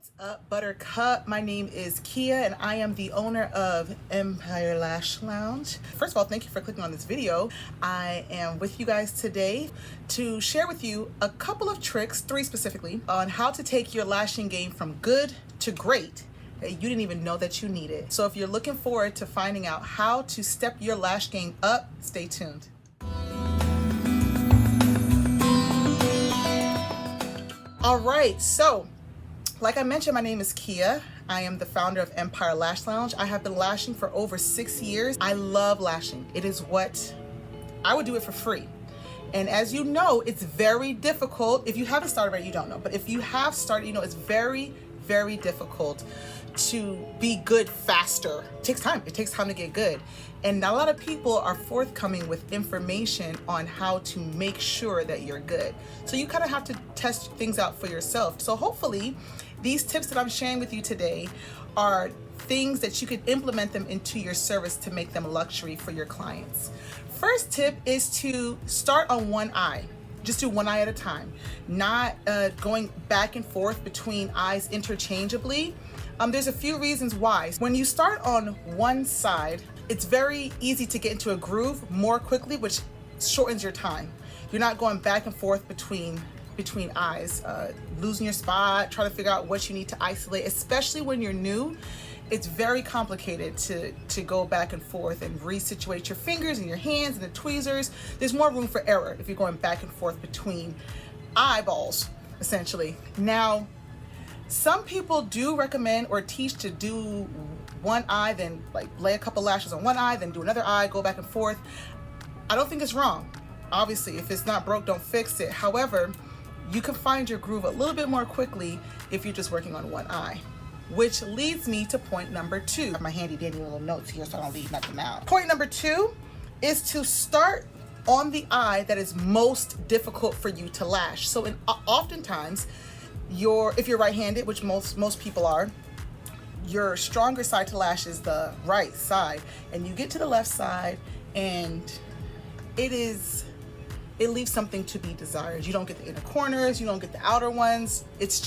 What's up, Buttercup? My name is Kia and I am the owner of empire.lash.lounge. First of all, thank you for clicking on this video. I am with you guys today to share with you a couple of tricks, 3 specifically, on how to take your lashing game from good to great that you didn't even know that you needed. So if you're looking forward to finding out how to step your lash game up, stay tuned. All right, so like I mentioned, my name is Kia. I am the founder of Empire Lash Lounge. I have been lashing for over 6 years. I love lashing. It is what I would do it for free. And as you know, it's very difficult. If you haven't started already, you don't know. But if you have started, you know it's very, very difficult to be good faster. It takes time. It takes time to get good. And not a lot of people are forthcoming with information on how to make sure that you're good. So you kind of have to test things out for yourself. So hopefully these tips that I'm sharing with you today are things that you could implement them into your service to make them luxury for your clients. First tip is to start on one eye. Just do one eye at a time, not going back and forth between eyes interchangeably. There's a few reasons why. When you start on one side, it's very easy to get into a groove more quickly, which shortens your time. You're not going back and forth between eyes, losing your spot, trying to figure out what you need to isolate, especially when you're new. It's very complicated to go back and forth and resituate your fingers and your hands and the tweezers. There's more room for error if you're going back and forth between eyeballs, essentially. Now, some people do recommend or teach to do one eye, then like lay a couple lashes on one eye, then do another eye, go back and forth. I don't think it's wrong. Obviously, if it's not broke, don't fix it. However, you can find your groove a little bit more quickly if you're just working on one eye. Which leads me to point number 2. I have my handy dandy little notes here so I don't leave nothing out. Point number 2 is to start on the eye that is most difficult for you to lash. So oftentimes, if you're right-handed, which most people are, your stronger side to lash is the right side. And you get to the left side and it leaves something to be desired. You don't get the inner corners, you don't get the outer ones. It's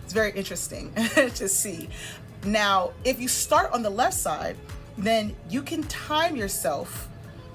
very interesting to see. Now, if you start on the left side, then you can time yourself.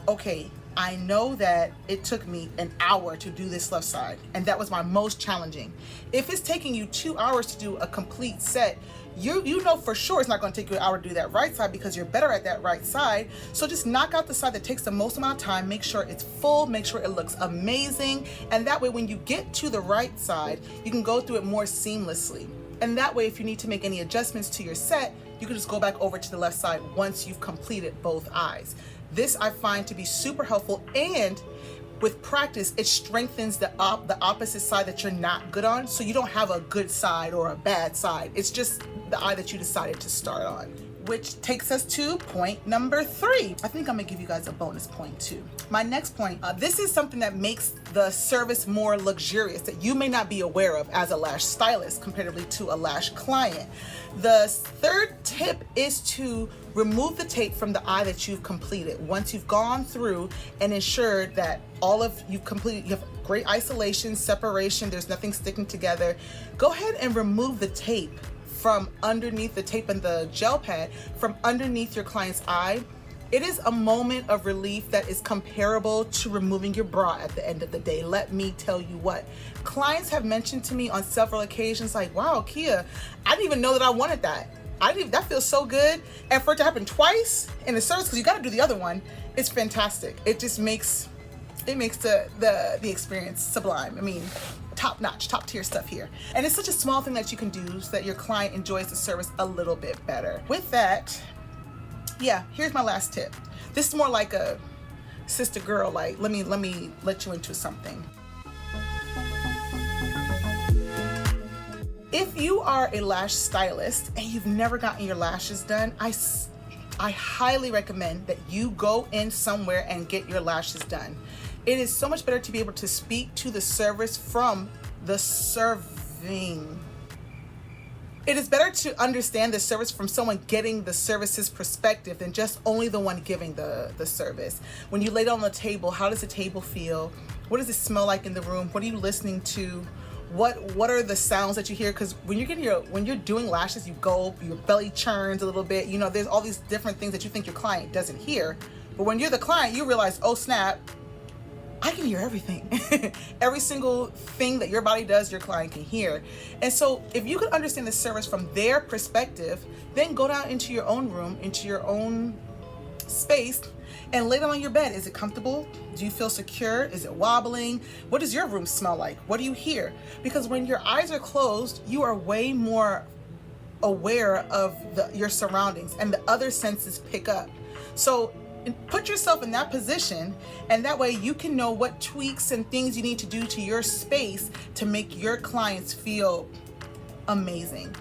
Okay, I know that it took me an hour to do this left side, and that was my most challenging. If it's taking you 2 hours to do a complete set, you know for sure it's not going to take you an hour to do that right side because you're better at that right side. So just knock out the side that takes the most amount of time, make sure it's full, make sure it looks amazing, and that way when you get to the right side, you can go through it more seamlessly. And that way, if you need to make any adjustments to your set, you can just go back over to the left side once you've completed both eyes. This I find to be super helpful, and with practice, it strengthens the opposite side that you're not good on, so you don't have a good side or a bad side. It's just the eye that you decided to start on. Which takes us to point number 3. I think I'm gonna give you guys a bonus point too. My next point, this is something that makes the service more luxurious that you may not be aware of as a lash stylist comparatively to a lash client. The 3rd tip is to remove the tape from the eye that you've completed. Once you've gone through and ensured that you've completed, you have great isolation, separation, there's nothing sticking together, go ahead and remove the tape from underneath the tape and the gel pad from underneath your client's eye. It is a moment of relief that is comparable to removing your bra at the end of the day. Let me tell you what. Clients have mentioned to me on several occasions like, wow, Kia, I didn't even know that I wanted that. That feels so good. And for it to happen twice in the service, because you got to do the other one, it's fantastic. It just makes the experience sublime. I mean, top notch, top tier stuff here. And it's such a small thing that you can do so that your client enjoys the service a little bit better. With that, yeah, here's my last tip. This is more like a sister girl, like let me let you into something. If you are a lash stylist and you've never gotten your lashes done, I highly recommend that you go in somewhere and get your lashes done. It is so much better to be able to speak to the service from the serving. It is better to understand the service from someone getting the service's perspective than just only the one giving the service. When you lay it on the table, how does the table feel? What does it smell like in the room? What are you listening to? What are the sounds that you hear? Because when you're doing lashes, your belly churns a little bit. You know, there's all these different things that you think your client doesn't hear. But when you're the client, you realize, oh snap, I can hear everything. Every single thing that your body does, your client can hear. And so if you can understand the service from their perspective, then go down into your own room, into your own space, and lay down on your bed. Is it comfortable? Do you feel secure? Is it wobbling? What does your room smell like? What do you hear? Because when your eyes are closed, you are way more aware of your surroundings, and the other senses pick up. So put yourself in that position, and that way you can know what tweaks and things you need to do to your space to make your clients feel amazing.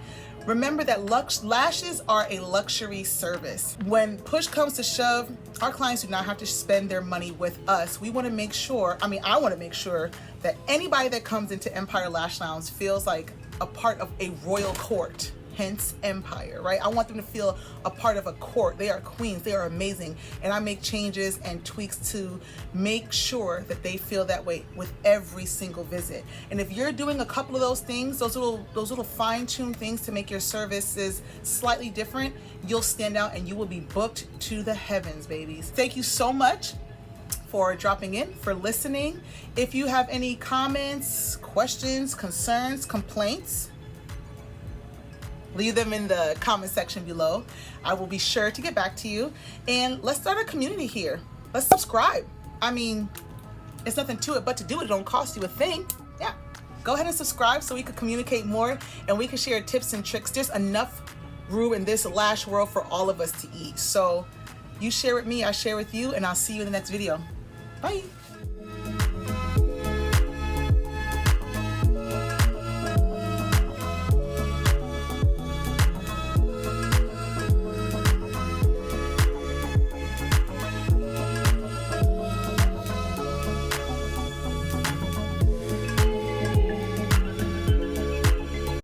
Remember that lashes are a luxury service. When push comes to shove, our clients do not have to spend their money with us. We want to make sure, I want to make sure that anybody that comes into Empire Lash Lounge feels like a part of a royal court. Hence Empire, right? I want them to feel a part of a court. They are queens, they are amazing. And I make changes and tweaks to make sure that they feel that way with every single visit. And if you're doing a couple of those things, those little fine-tuned things to make your services slightly different, you'll stand out and you will be booked to the heavens, babies. Thank you so much for dropping in, for listening. If you have any comments, questions, concerns, complaints, leave them in the comment section below. I will be sure to get back to you. And let's start a community here. Let's subscribe. It's nothing to it but to do it. It don't cost you a thing. Yeah. Go ahead and subscribe so we can communicate more and we can share tips and tricks. There's enough room in this lash world for all of us to eat. So you share with me, I share with you, and I'll see you in the next video. Bye.